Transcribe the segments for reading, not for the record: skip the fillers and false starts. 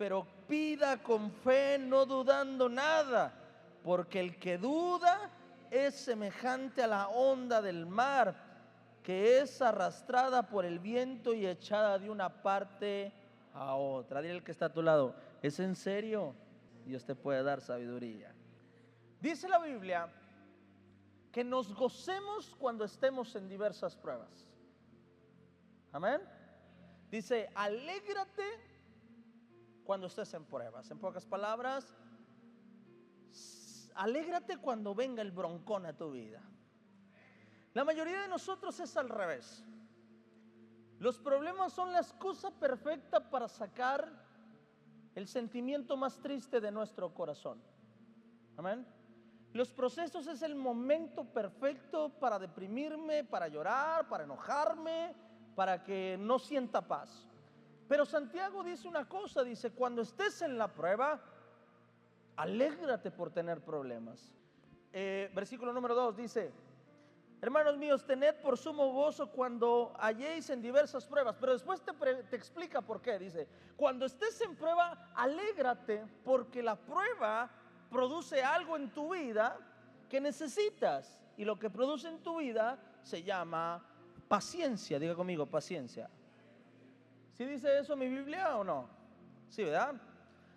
pero pida con fe, no dudando nada, porque el que duda es semejante a la onda del mar, que es arrastrada por el viento y echada de una parte a otra. Dile al que está a tu lado, ¿es en serio? Dios te puede dar sabiduría. Dice la Biblia que nos gocemos cuando estemos en diversas pruebas. Amén. Dice, alégrate cuando estés en pruebas. En pocas palabras, alégrate cuando venga el broncón a tu vida. La mayoría de nosotros es al revés. Los problemas son la excusa perfecta para sacar el sentimiento más triste de nuestro corazón. Amén. Los procesos es el momento perfecto para deprimirme, para llorar, para enojarme, para que no sienta paz. Pero Santiago dice una cosa, dice, cuando estés en la prueba, alégrate por tener problemas. Versículo número 2 dice, hermanos míos, tened por sumo gozo cuando halléis en diversas pruebas. Pero después te explica por qué. Dice, cuando estés en prueba, alégrate porque la prueba produce algo en tu vida que necesitas. Y lo que produce en tu vida se llama paciencia. Diga conmigo, paciencia. ¿Sí dice eso mi Biblia o no? Sí, ¿verdad?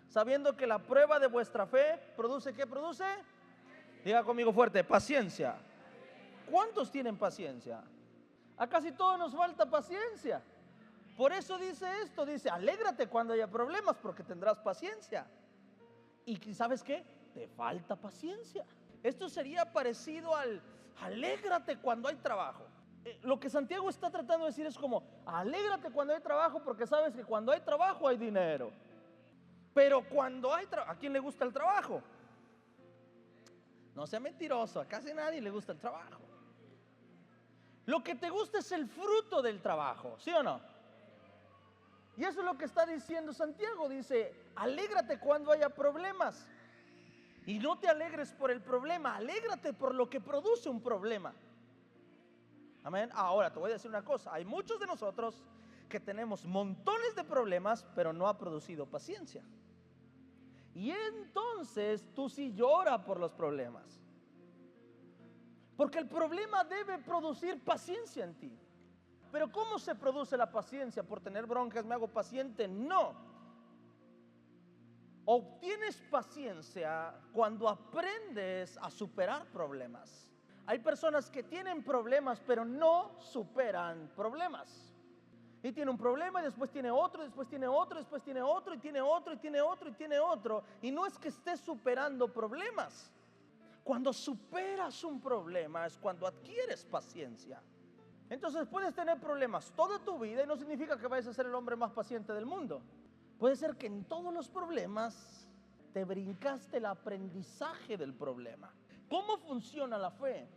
Sabiendo que la prueba de vuestra fe produce, ¿qué produce? Diga conmigo fuerte, paciencia. ¿Cuántos tienen paciencia? A casi todos nos falta paciencia. Por eso dice esto, dice, alégrate cuando haya problemas porque tendrás paciencia. Y ¿sabes qué? Te falta paciencia. Esto sería parecido al alégrate cuando hay trabajo. Lo que Santiago está tratando de decir es como, alégrate cuando hay trabajo porque sabes que cuando hay trabajo hay dinero. Pero cuando hay trabajo, ¿a quién le gusta el trabajo? No sea mentiroso, a casi nadie le gusta el trabajo. Lo que te gusta es el fruto del trabajo, ¿sí o no? Y eso es lo que está diciendo Santiago, dice, alégrate cuando haya problemas. Y no te alegres por el problema, alégrate por lo que produce un problema. Amén. Ahora te voy a decir una cosa, hay muchos de nosotros que tenemos montones de problemas, pero no ha producido paciencia. Y entonces tú sí lloras por los problemas. Porque el problema debe producir paciencia en ti. Pero ¿cómo se produce la paciencia? ¿Por tener broncas me hago paciente? No. Obtienes paciencia cuando aprendes a superar problemas. Hay personas que tienen problemas pero no superan problemas. Y tiene un problema y después tiene otro, después tiene otro, después tiene otro y tiene otro y tiene otro y tiene otro. Y no es que estés superando problemas. Cuando superas un problema es cuando adquieres paciencia. Entonces puedes tener problemas toda tu vida y no significa que vayas a ser el hombre más paciente del mundo. Puede ser que en todos los problemas te brincaste el aprendizaje del problema. ¿Cómo funciona la fe?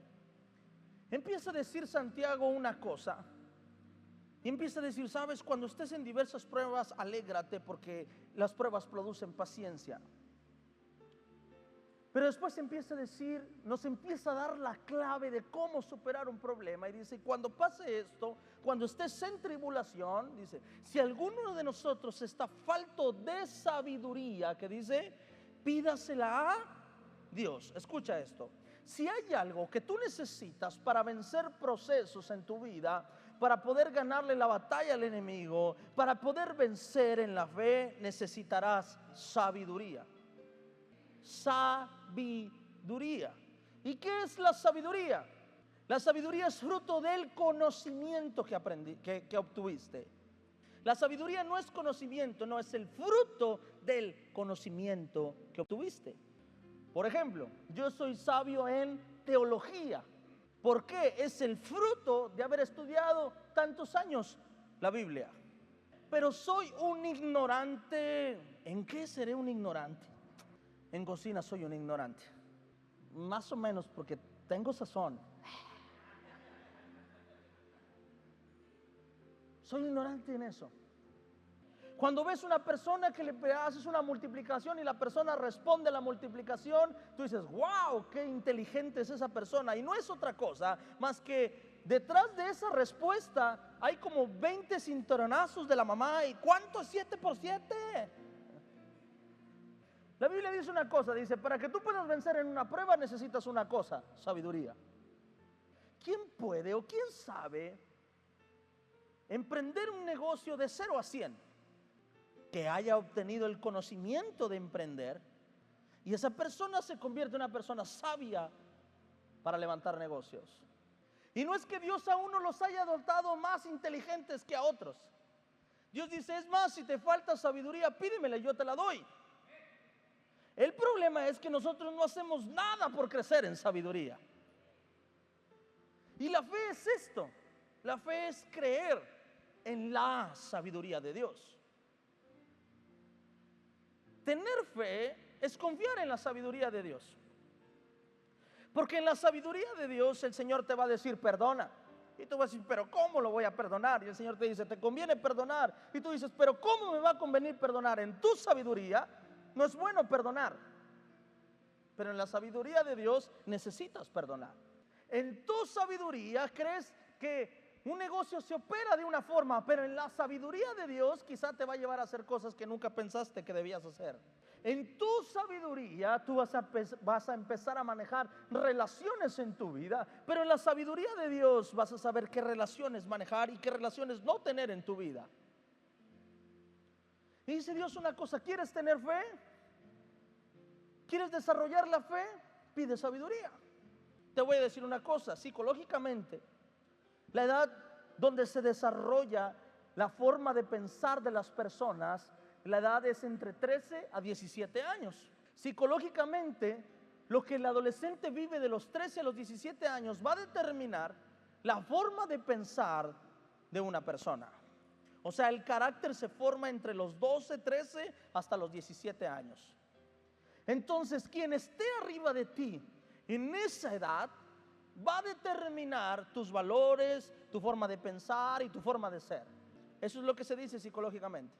Empieza a decir Santiago una cosa. Y empieza a decir, sabes, cuando estés en diversas pruebas, alégrate porque las pruebas producen paciencia. Pero después empieza a decir, nos empieza a dar la clave de cómo superar un problema. Y dice, cuando pase esto, cuando estés en tribulación, dice, si alguno de nosotros está falto de sabiduría, que dice, pídasela a Dios. Escucha esto. Si hay algo que tú necesitas para vencer procesos en tu vida, para poder ganarle la batalla al enemigo, para poder vencer en la fe, necesitarás sabiduría. Sabiduría. ¿Y qué es la sabiduría? La sabiduría es fruto del conocimiento que obtuviste. La sabiduría no es conocimiento, no, es el fruto del conocimiento que obtuviste. Por ejemplo, yo soy sabio en teología. ¿Por qué? Es el fruto de haber estudiado tantos años la Biblia. Pero soy un ignorante. ¿En qué seré un ignorante? En cocina soy un ignorante. Más o menos porque tengo sazón. Soy ignorante en eso. Cuando ves una persona que le haces una multiplicación y la persona responde a la multiplicación, tú dices, wow, qué inteligente es esa persona. Y no es otra cosa más que detrás de esa respuesta hay como 20 cinturonazos de la mamá. ¿Y cuánto es 7 por 7? Biblia dice una cosa, dice, para que tú puedas vencer en una prueba necesitas una cosa, sabiduría. ¿Quién puede o quién sabe emprender un negocio de 0 a 100? Que haya obtenido el conocimiento de emprender y esa persona se convierte en una persona sabia para levantar negocios. Y no es que Dios a uno los haya dotado más inteligentes que a otros. Dios dice, es más, si te falta sabiduría, pídemela y yo te la doy. El problema es que nosotros no hacemos nada por crecer en sabiduría. Y la fe es esto. La fe es creer en la sabiduría de Dios. Tener fe es confiar en la sabiduría de Dios. Porque en la sabiduría de Dios el Señor te va a decir perdona. Y tú vas a decir, pero ¿cómo lo voy a perdonar? Y el Señor te dice, te conviene perdonar. Y tú dices, pero ¿cómo me va a convenir perdonar? En tu sabiduría no es bueno perdonar. Pero en la sabiduría de Dios necesitas perdonar. En tu sabiduría crees que un negocio se opera de una forma, pero en la sabiduría de Dios quizá te va a llevar a hacer cosas que nunca pensaste que debías hacer. En tu sabiduría tú vas a empezar a manejar relaciones en tu vida, pero en la sabiduría de Dios vas a saber qué relaciones manejar y qué relaciones no tener en tu vida. Y dice Dios una cosa, ¿quieres tener fe? ¿Quieres desarrollar la fe? Pide sabiduría. Te voy a decir una cosa, psicológicamente, la edad donde se desarrolla la forma de pensar de las personas, la edad es entre 13 a 17 años. Psicológicamente, lo que el adolescente vive de los 13 a los 17 años va a determinar la forma de pensar de una persona. O sea, el carácter se forma entre los 12, 13 hasta los 17 años. Entonces, quien esté arriba de ti en esa edad va a determinar tus valores, tu forma de pensar y tu forma de ser. Eso es lo que se dice psicológicamente.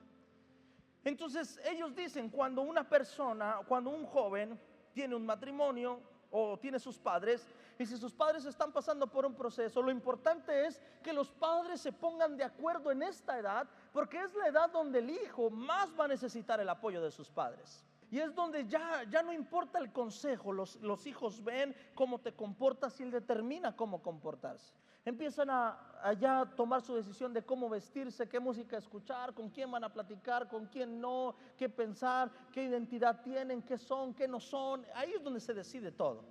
Entonces ellos dicen, cuando una persona, cuando un joven tiene un matrimonio o tiene sus padres, y si sus padres están pasando por un proceso, lo importante es que los padres se pongan de acuerdo en esta edad, porque es la edad donde el hijo más va a necesitar el apoyo de sus padres. Y es donde ya no importa el consejo, los hijos ven cómo te comportas y él determina cómo comportarse. Empiezan a ya tomar su decisión de cómo vestirse, qué música escuchar, con quién van a platicar, con quién no, qué pensar, qué identidad tienen, qué son, qué no son. Ahí es donde se decide todo.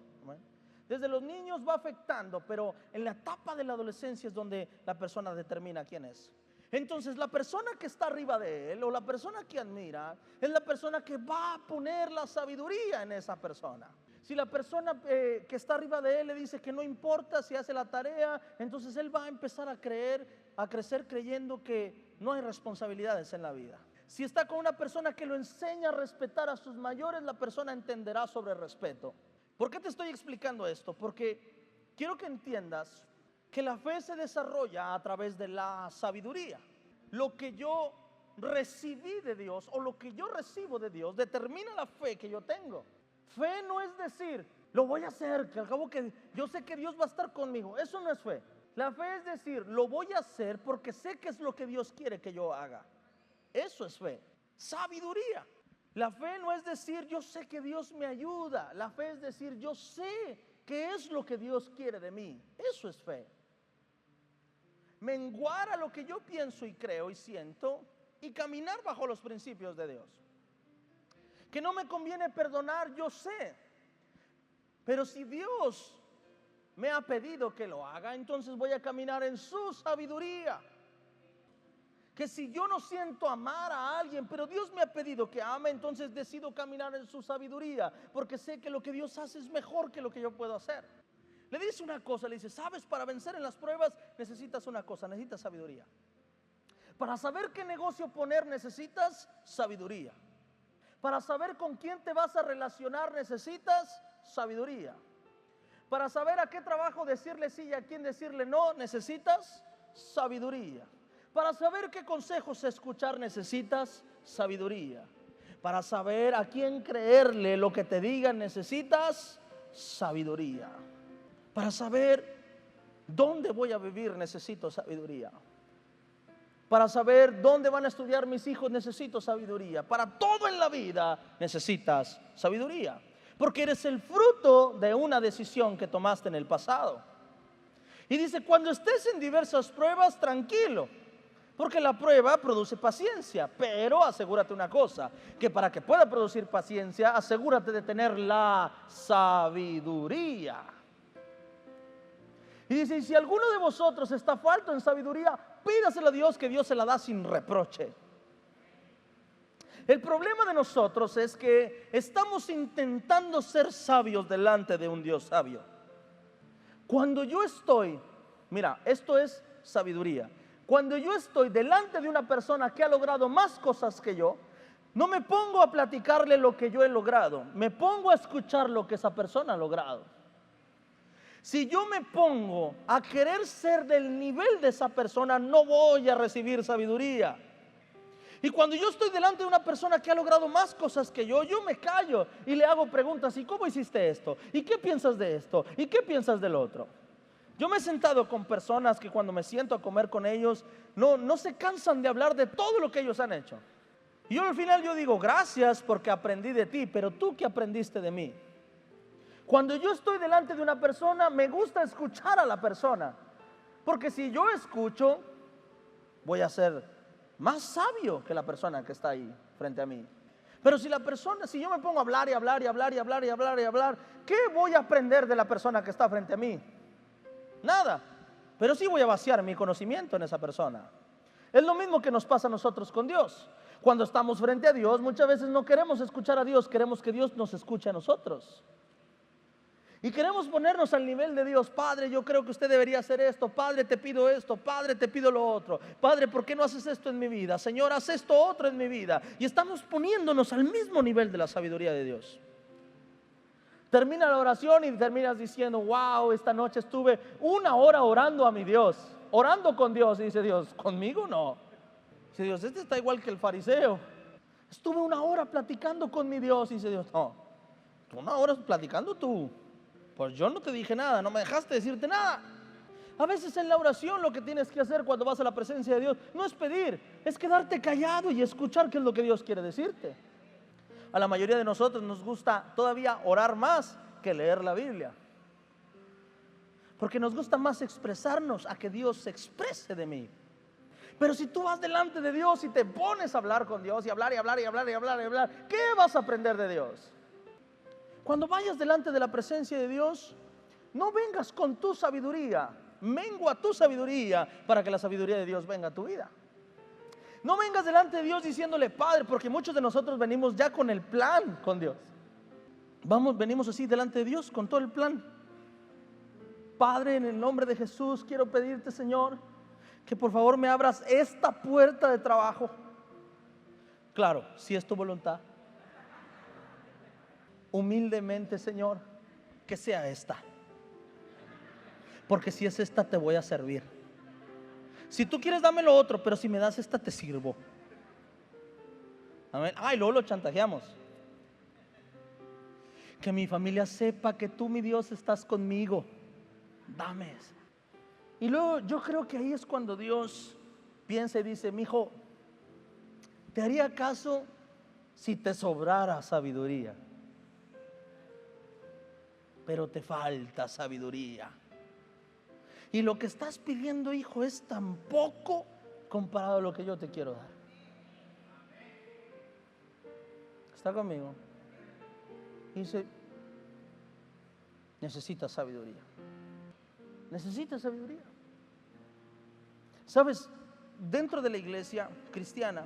Desde los niños va afectando, pero en la etapa de la adolescencia es donde la persona determina quién es. Entonces la persona que está arriba de él o la persona que admira es la persona que va a poner la sabiduría en esa persona. Si la persona que está arriba de él le dice que no importa si hace la tarea, entonces él va a empezar a crecer creyendo que no hay responsabilidades en la vida. Si está con una persona que lo enseña a respetar a sus mayores, la persona entenderá sobre el respeto. ¿Por qué te estoy explicando esto? Porque quiero que entiendas que la fe se desarrolla a través de la sabiduría. Lo que yo recibí de Dios o lo que yo recibo de Dios determina la fe que yo tengo. Fe no es decir, lo voy a hacer, que al cabo que yo sé que Dios va a estar conmigo. Eso no es fe. La fe es decir, lo voy a hacer porque sé que es lo que Dios quiere que yo haga. Eso es fe. Sabiduría. La fe no es decir, yo sé que Dios me ayuda. La fe es decir, yo sé qué es lo que Dios quiere de mí. Eso es fe. Menguar a lo que yo pienso y creo y siento y caminar bajo los principios de Dios. Que no me conviene perdonar, yo sé. Pero si Dios me ha pedido que lo haga, entonces voy a caminar en su sabiduría. Que si yo no siento amar a alguien, pero Dios me ha pedido que ame, entonces decido caminar en su sabiduría, porque sé que lo que Dios hace es mejor que lo que yo puedo hacer. Le dice una cosa, le dice, sabes, para vencer en las pruebas necesitas una cosa, necesitas sabiduría. Para saber qué negocio poner necesitas sabiduría. Para saber con quién te vas a relacionar necesitas sabiduría. Para saber a qué trabajo decirle sí y a quién decirle no necesitas sabiduría. Para saber qué consejos escuchar necesitas sabiduría. Para saber a quién creerle lo que te digan necesitas sabiduría. Para saber dónde voy a vivir necesito sabiduría. Para saber dónde van a estudiar mis hijos necesito sabiduría. Para todo en la vida necesitas sabiduría. Porque eres el fruto de una decisión que tomaste en el pasado. Y dice, cuando estés en diversas pruebas, tranquilo. Porque la prueba produce paciencia. Pero asegúrate una cosa, que para que pueda producir paciencia, asegúrate de tener la sabiduría. Y dice, y si alguno de vosotros está falto en sabiduría, pídaselo a Dios, que Dios se la da sin reproche. El problema de nosotros es que estamos intentando ser sabios delante de un Dios sabio. Cuando yo estoy, mira, esto es sabiduría. Cuando yo estoy delante de una persona que ha logrado más cosas que yo, no me pongo a platicarle lo que yo he logrado, me pongo a escuchar lo que esa persona ha logrado. Si yo me pongo a querer ser del nivel de esa persona, no voy a recibir sabiduría. Y cuando yo estoy delante de una persona que ha logrado más cosas que yo me callo y le hago preguntas. ¿Y cómo hiciste esto? ¿Y qué piensas de esto? ¿Y qué piensas del otro? Yo me he sentado con personas que cuando me siento a comer con ellos, no se cansan de hablar de todo lo que ellos han hecho. Y yo al final yo digo, gracias porque aprendí de ti, pero ¿tú qué aprendiste de mí? Cuando yo estoy delante de una persona, me gusta escuchar a la persona. Porque si yo escucho, voy a ser más sabio que la persona que está ahí frente a mí. Pero si yo me pongo a hablar y hablar y hablar y hablar y hablar y hablar, ¿qué voy a aprender de la persona que está frente a mí? Nada. Pero sí voy a vaciar mi conocimiento en esa persona. Es lo mismo que nos pasa a nosotros con Dios. Cuando estamos frente a Dios, muchas veces no queremos escuchar a Dios, queremos que Dios nos escuche a nosotros. Y queremos ponernos al nivel de Dios. Padre, yo creo que usted debería hacer esto. Padre, te pido esto. Padre, te pido lo otro. Padre, ¿por qué no haces esto en mi vida? Señor, haz esto otro en mi vida. Y estamos poniéndonos al mismo nivel de la sabiduría de Dios. Termina la oración y terminas diciendo, wow, esta noche estuve 1 hora orando a mi Dios. Orando con Dios. Y dice Dios, ¿conmigo? No. Dice Dios, este está igual que el fariseo. Estuve 1 hora platicando con mi Dios. Y dice Dios, no, 1 hora platicando tú. Pues yo no te dije nada, no me dejaste decirte nada. A veces en la oración lo que tienes que hacer cuando vas a la presencia de Dios no es pedir, es quedarte callado y escuchar qué es lo que Dios quiere decirte. A la mayoría de nosotros nos gusta todavía orar más que leer la Biblia. Porque nos gusta más expresarnos a que Dios se exprese de mí. Pero si tú vas delante de Dios y te pones a hablar con Dios y hablar y hablar y hablar y hablar y hablar, ¿qué vas a aprender de Dios? Cuando vayas delante de la presencia de Dios, no vengas con tu sabiduría, mengua tu sabiduría para que la sabiduría de Dios venga a tu vida. No vengas delante de Dios diciéndole, Padre, porque muchos de nosotros venimos ya con el plan con Dios. Venimos así delante de Dios con todo el plan. Padre, en el nombre de Jesús, quiero pedirte, Señor, que por favor me abras esta puerta de trabajo. Claro, si es tu voluntad. Humildemente, Señor, que sea esta. Porque si es esta, te voy a servir. Si tú quieres, dame lo otro, pero si me das esta, te sirvo. Amén. Ay, luego lo chantajeamos. Que mi familia sepa que tú, mi Dios, estás conmigo. Dame eso. Y luego yo creo que ahí es cuando Dios piensa y dice, mi hijo, te haría caso si te sobrara sabiduría. Pero te falta sabiduría. Y lo que estás pidiendo, hijo, es tan poco comparado a lo que yo te quiero dar. ¿Está conmigo? Dice, necesitas sabiduría. Necesitas sabiduría. Sabes, dentro de la iglesia cristiana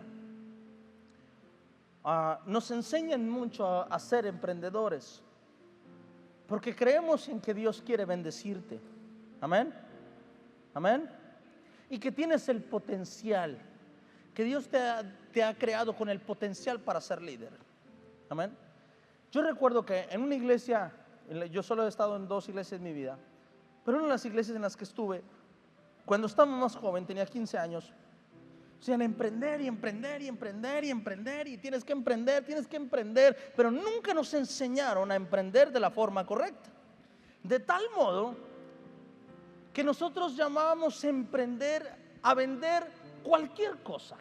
nos enseñan mucho a ser emprendedores. Porque creemos en que Dios quiere bendecirte. Amén. Amén. Y que tienes el potencial. Que Dios te ha creado con el potencial para ser líder. Amén. Yo recuerdo que en una iglesia, yo solo he estado en 2 iglesias en mi vida, pero una de las iglesias en las que estuve, cuando estaba más joven, tenía 15 años, decían emprender y emprender y emprender y emprender y tienes que emprender, pero nunca nos enseñaron a emprender de la forma correcta. De tal modo que nosotros llamábamos emprender a vender cualquier cosa.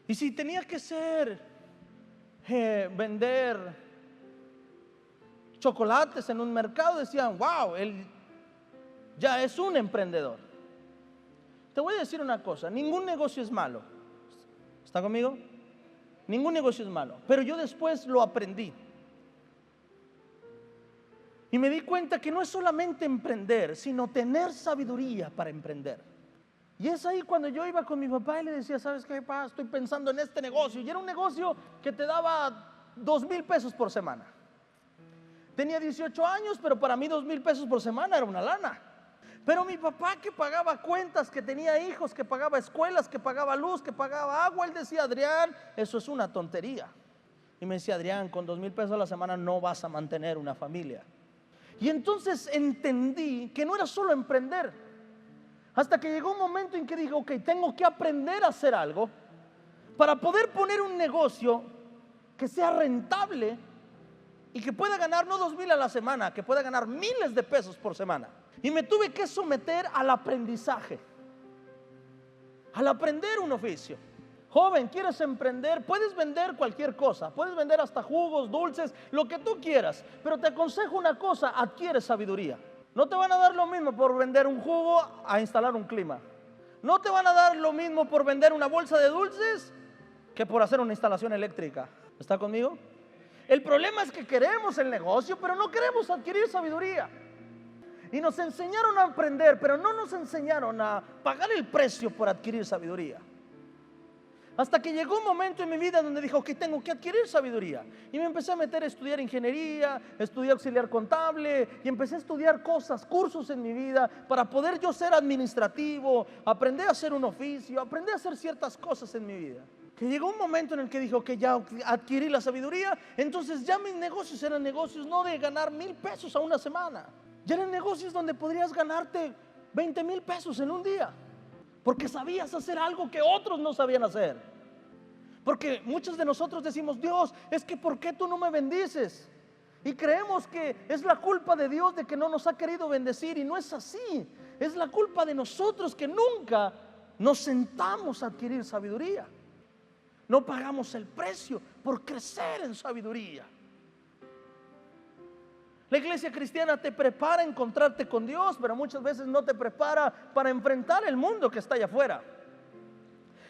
Y si tenía que ser vender chocolates en un mercado, decían, wow, él ya es un emprendedor. Te voy a decir una cosa, ningún negocio es malo. ¿Está conmigo? Ningún negocio es malo, pero yo después lo aprendí. Y me di cuenta que no es solamente emprender, sino tener sabiduría para emprender. Y es ahí cuando yo iba con mi papá y le decía, ¿sabes qué, papá? Estoy pensando en este negocio. Y era un negocio que te daba 2,000 pesos por semana. Tenía 18 años, pero para mí 2,000 pesos por semana era una lana. Pero mi papá, que pagaba cuentas, que tenía hijos, que pagaba escuelas, que pagaba luz, que pagaba agua, él decía, Adrián, eso es una tontería. Y me decía, Adrián, con 2,000 pesos a la semana no vas a mantener una familia. Y entonces entendí que no era solo emprender. Hasta que llegó un momento en que dije, ok, tengo que aprender a hacer algo para poder poner un negocio que sea rentable y que pueda ganar no 2,000 a la semana, que pueda ganar miles de pesos por semana. Y me tuve que someter al aprendizaje, al aprender un oficio. Joven, ¿quieres emprender? Puedes vender cualquier cosa, puedes vender hasta jugos, dulces, lo que tú quieras, pero te aconsejo una cosa, adquiere sabiduría. No te van a dar lo mismo por vender un jugo a instalar un clima. No te van a dar lo mismo por vender una bolsa de dulces que por hacer una instalación eléctrica. ¿Está conmigo? El problema es que queremos el negocio, pero no queremos adquirir sabiduría. Y nos enseñaron a aprender, pero no nos enseñaron a pagar el precio por adquirir sabiduría. Hasta que llegó un momento en mi vida donde dije, ok, tengo que adquirir sabiduría. Y me empecé a meter a estudiar ingeniería, estudié auxiliar contable y empecé a estudiar cosas, cursos en mi vida para poder yo ser administrativo, aprender a hacer un oficio, aprender a hacer ciertas cosas en mi vida. Que llegó un momento en el que dije, ok, ya adquirí la sabiduría, entonces ya mis negocios eran negocios no de ganar 1,000 pesos a una semana. Ya eran negocios donde podrías ganarte 20,000 pesos en un día. Porque sabías hacer algo que otros no sabían hacer. Porque muchos de nosotros decimos, Dios, es que ¿por qué tú no me bendices? Y creemos que es la culpa de Dios de que no nos ha querido bendecir. Y no es así. Es la culpa de nosotros que nunca nos sentamos a adquirir sabiduría. No pagamos el precio por crecer en sabiduría. La iglesia cristiana te prepara a encontrarte con Dios, pero muchas veces no te prepara para enfrentar el mundo que está allá afuera.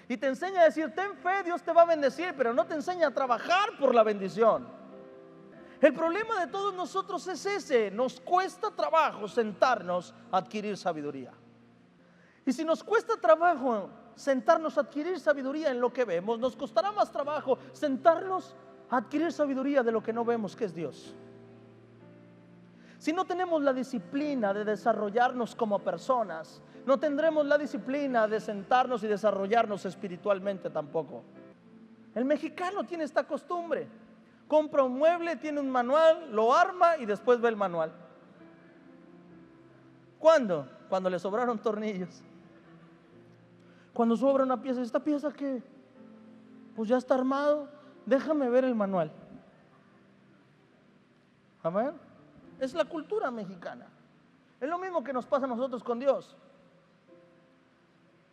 Y te enseña a decir, ten fe, Dios te va a bendecir, pero no te enseña a trabajar por la bendición. El problema de todos nosotros es ese, nos cuesta trabajo sentarnos a adquirir sabiduría. Y si nos cuesta trabajo sentarnos a adquirir sabiduría en lo que vemos, nos costará más trabajo sentarnos a adquirir sabiduría de lo que no vemos, que es Dios. Si no tenemos la disciplina de desarrollarnos como personas, no tendremos la disciplina de sentarnos y desarrollarnos espiritualmente tampoco. El mexicano tiene esta costumbre. Compra un mueble, tiene un manual, lo arma y después ve el manual. ¿Cuándo? Cuando le sobraron tornillos. Cuando sobra una pieza, ¿esta pieza qué? Pues ya está armado, déjame ver el manual. Amén. Es la cultura mexicana. Es lo mismo que nos pasa a nosotros con Dios.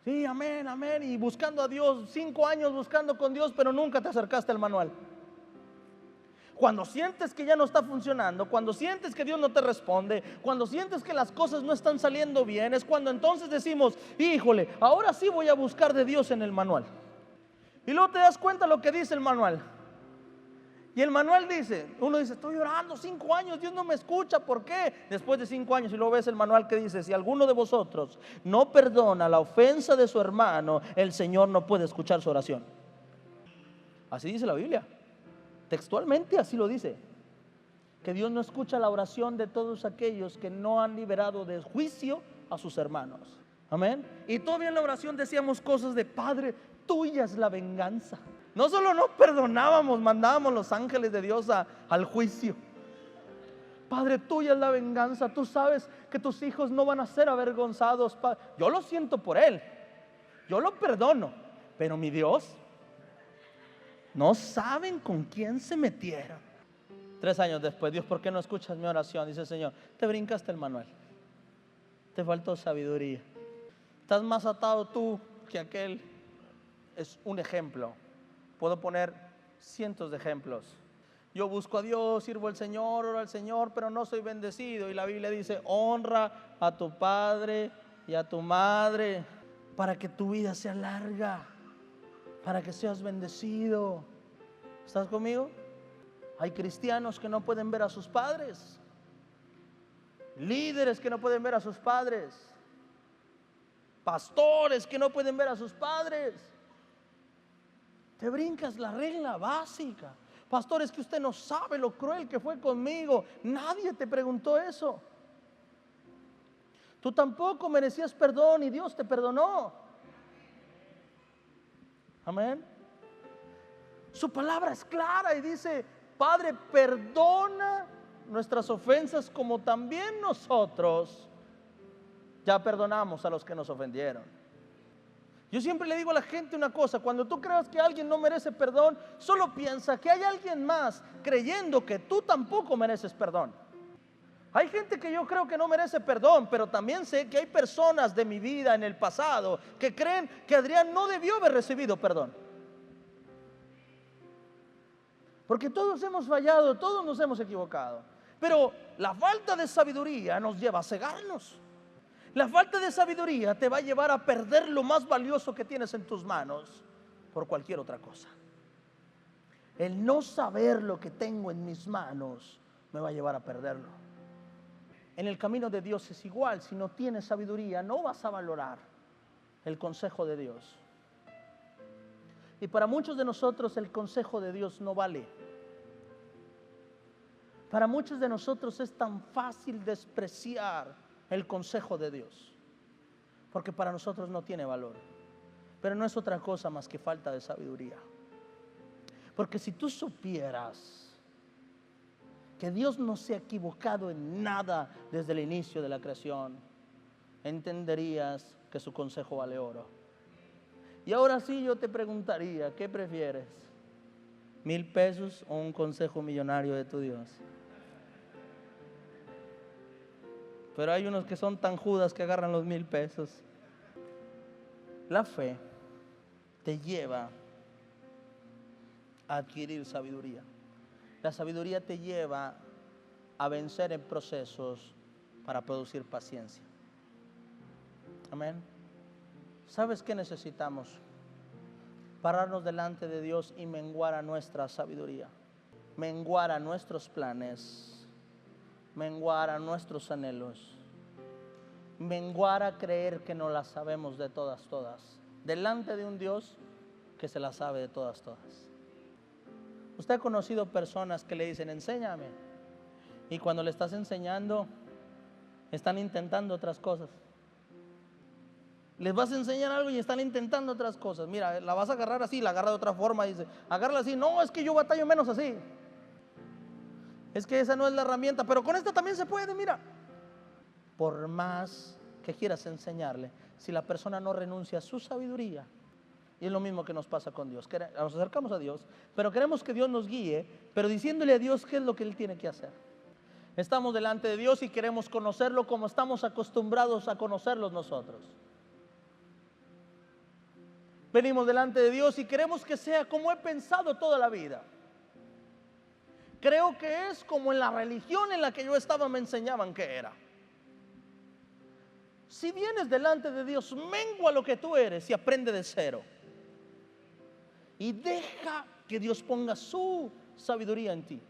Sí, amén, amén. Y buscando a Dios, 5 años buscando con Dios, pero nunca te acercaste al manual. Cuando sientes que ya no está funcionando, cuando sientes que Dios no te responde, cuando sientes que las cosas no están saliendo bien, es cuando entonces decimos, híjole, ahora sí voy a buscar de Dios en el manual. Y luego te das cuenta lo que dice el manual. Y el manual dice, uno dice, estoy orando 5 años, Dios no me escucha, ¿por qué? Después de 5 años, y luego ves el manual que dice, si alguno de vosotros no perdona la ofensa de su hermano, el Señor no puede escuchar su oración. Así dice la Biblia, textualmente así lo dice, que Dios no escucha la oración de todos aquellos que no han liberado de juicio a sus hermanos. Amén. Y todavía en la oración decíamos cosas de, Padre, tuya es la venganza. No solo no perdonábamos, mandábamos los ángeles de Dios al juicio. Padre, tuya es la venganza. Tú sabes que tus hijos no van a ser avergonzados. Yo lo siento por él, yo lo perdono, pero mi Dios, no saben con quién se metieron. 3 años después, Dios, ¿por qué no escuchas mi oración? Dice el Señor, te brincaste el manual, te faltó sabiduría. Estás más atado tú que aquel es un ejemplo. Puedo poner cientos de ejemplos. Yo busco a Dios, sirvo al Señor, oro al Señor, pero no soy bendecido. Y la Biblia dice, honra a tu padre y a tu madre para que tu vida sea larga, para que seas bendecido. ¿Estás conmigo? Hay cristianos que no pueden ver a sus padres, líderes que no pueden ver a sus padres, pastores que no pueden ver a sus padres. Te brincas la regla básica. Pastor, es que usted no sabe lo cruel que fue conmigo. Nadie te preguntó eso. Tú tampoco merecías perdón y Dios te perdonó. Amén. Su palabra es clara y dice, Padre, perdona nuestras ofensas como también nosotros ya perdonamos a los que nos ofendieron. Yo siempre le digo a la gente una cosa: cuando tú creas que alguien no merece perdón, solo piensa que hay alguien más creyendo que tú tampoco mereces perdón. Hay gente que yo creo que no merece perdón, pero también sé que hay personas de mi vida en el pasado que creen que Adrián no debió haber recibido perdón. Porque todos hemos fallado, todos nos hemos equivocado. Pero la falta de sabiduría nos lleva a cegarnos. La falta de sabiduría te va a llevar a perder lo más valioso que tienes en tus manos por cualquier otra cosa. El no saber lo que tengo en mis manos me va a llevar a perderlo. En el camino de Dios es igual. Si no tienes sabiduría, no vas a valorar el consejo de Dios. Y para muchos de nosotros el consejo de Dios no vale. Para muchos de nosotros es tan fácil despreciar el consejo de Dios, porque para nosotros no tiene valor. Pero no es otra cosa más que falta de sabiduría. Porque si tú supieras que Dios no se ha equivocado en nada desde el inicio de la creación, entenderías que su consejo vale oro. Y ahora sí yo te preguntaría, ¿qué prefieres? ¿1,000 pesos o un consejo millonario de tu Dios? Pero hay unos que son tan judas que agarran los 1,000 pesos. La fe te lleva a adquirir sabiduría. La sabiduría te lleva a vencer en procesos para producir paciencia. Amén. ¿Sabes qué necesitamos? Pararnos delante de Dios y menguar a nuestra sabiduría, menguar a nuestros planes, menguar a nuestros anhelos, menguar a creer que no las sabemos de todas, delante de un Dios que se las sabe de todas. Usted ha conocido personas que le dicen, enséñame, y cuando le estás enseñando, están intentando otras cosas. Les vas a enseñar algo y están intentando otras cosas. Mira, la vas a agarrar así, la agarra de otra forma, dice, agárrala así. No, es que yo batallo menos así. Es que esa no es la herramienta, pero con esta también se puede, mira. Por más que quieras enseñarle, si la persona no renuncia a su sabiduría, y es lo mismo que nos pasa con Dios. Nos acercamos a Dios, pero queremos que Dios nos guíe, pero diciéndole a Dios qué es lo que Él tiene que hacer. Estamos delante de Dios y queremos conocerlo como estamos acostumbrados a conocerlos nosotros. Venimos delante de Dios y queremos que sea como he pensado toda la vida. Creo que es como en la religión en la que yo estaba me enseñaban que era. Si vienes delante de Dios, mengua lo que tú eres y aprende de cero. Y deja que Dios ponga su sabiduría en ti.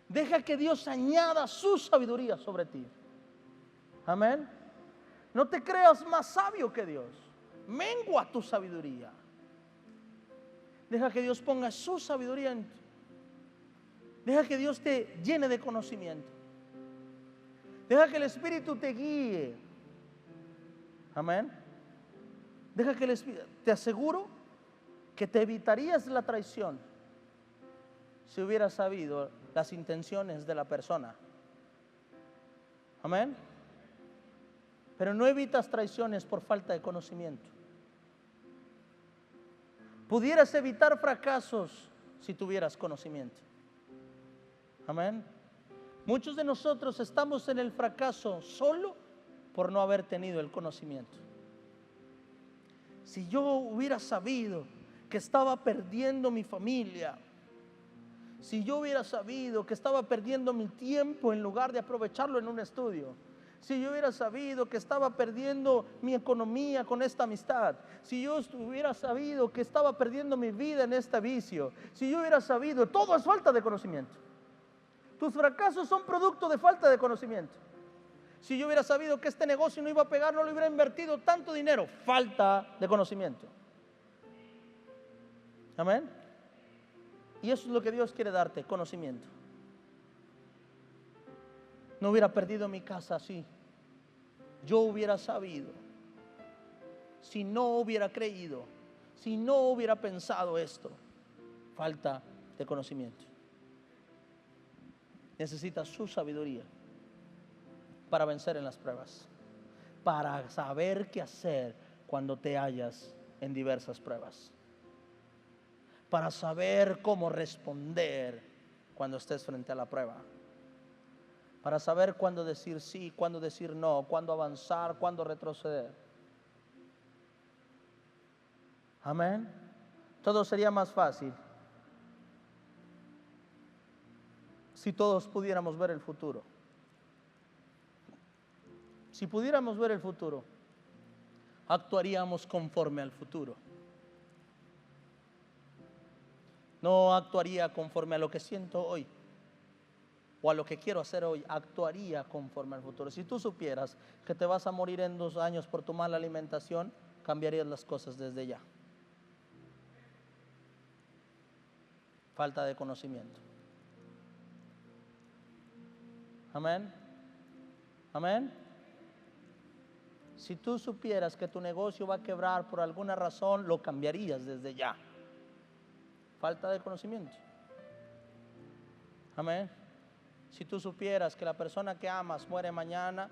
Deja que Dios añada su sabiduría sobre ti. Amén. No te creas más sabio que Dios. Mengua tu sabiduría. Deja que Dios ponga su sabiduría en ti. Deja que Dios te llene de conocimiento. Deja que el Espíritu te guíe. Amén. Deja que el Espíritu, te aseguro que te evitarías la traición si hubieras sabido las intenciones de la persona. Amén. Pero no evitas traiciones por falta de conocimiento. Pudieras evitar fracasos si tuvieras conocimiento. Amén. Muchos de nosotros estamos en el fracaso solo por no haber tenido el conocimiento. Si yo hubiera sabido que estaba perdiendo mi familia, si yo hubiera sabido que estaba perdiendo mi tiempo en lugar de aprovecharlo en un estudio, si yo hubiera sabido que estaba perdiendo mi economía con esta amistad, si yo hubiera sabido que estaba perdiendo mi vida en este vicio, si yo hubiera sabido, todo es falta de conocimiento. Tus fracasos son producto de falta de conocimiento. Si yo hubiera sabido que este negocio no iba a pegar, no le hubiera invertido tanto dinero. Falta de conocimiento. Amén. Y eso es lo que Dios quiere darte, conocimiento. No hubiera perdido mi casa así. Yo hubiera sabido. Si no hubiera creído. Si no hubiera pensado esto. Falta de conocimiento. Necesitas su sabiduría para vencer en las pruebas. Para saber qué hacer cuando te hallas en diversas pruebas. Para saber cómo responder cuando estés frente a la prueba. Para saber cuándo decir sí, cuándo decir no, cuándo avanzar, cuándo retroceder. Amén. Todo sería más fácil si todos pudiéramos ver el futuro. Si pudiéramos ver el futuro, actuaríamos conforme al futuro. No actuaría conforme a lo que siento hoy o a lo que quiero hacer hoy, actuaría conforme al futuro. Si tú supieras que te vas a morir en 2 años por tu mala alimentación, cambiarías las cosas desde ya. Falta de conocimiento. Amén. Amén. Si tú supieras que tu negocio va a quebrar por alguna razón, lo cambiarías desde ya. Falta de conocimiento. Amén. Si tú supieras que la persona que amas muere mañana,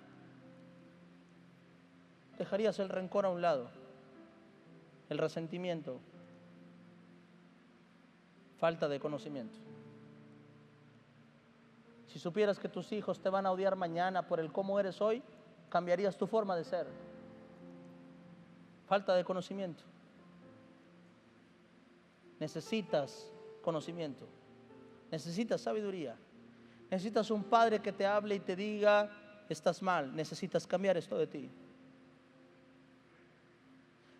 dejarías el rencor a un lado, el resentimiento. Falta de conocimiento. Si supieras que tus hijos te van a odiar mañana por el cómo eres hoy, cambiarías tu forma de ser. Falta de conocimiento. Necesitas conocimiento. Necesitas sabiduría. Necesitas un padre que te hable y te diga, estás mal, necesitas cambiar esto de ti.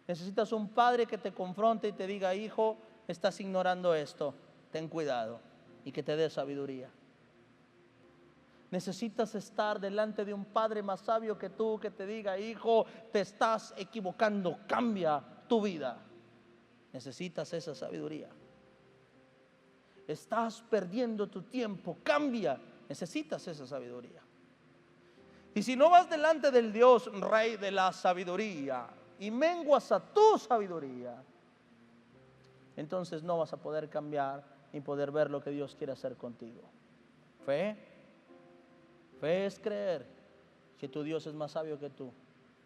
Necesitas un padre que te confronte y te diga, hijo, estás ignorando esto, ten cuidado, y que te dé sabiduría. Necesitas estar delante de un padre más sabio que tú, que te diga, hijo, te estás equivocando, cambia tu vida. Necesitas esa sabiduría. Estás perdiendo tu tiempo, cambia. Necesitas esa sabiduría. Y si no vas delante del Dios, Rey de la sabiduría, y menguas a tu sabiduría, entonces no vas a poder cambiar ni poder ver lo que Dios quiere hacer contigo. Fe es creer que tu Dios es más sabio que tú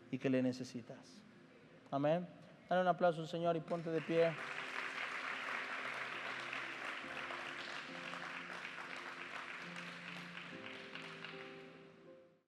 y que le necesitas. Amén. Dale un aplauso al Señor y ponte de pie.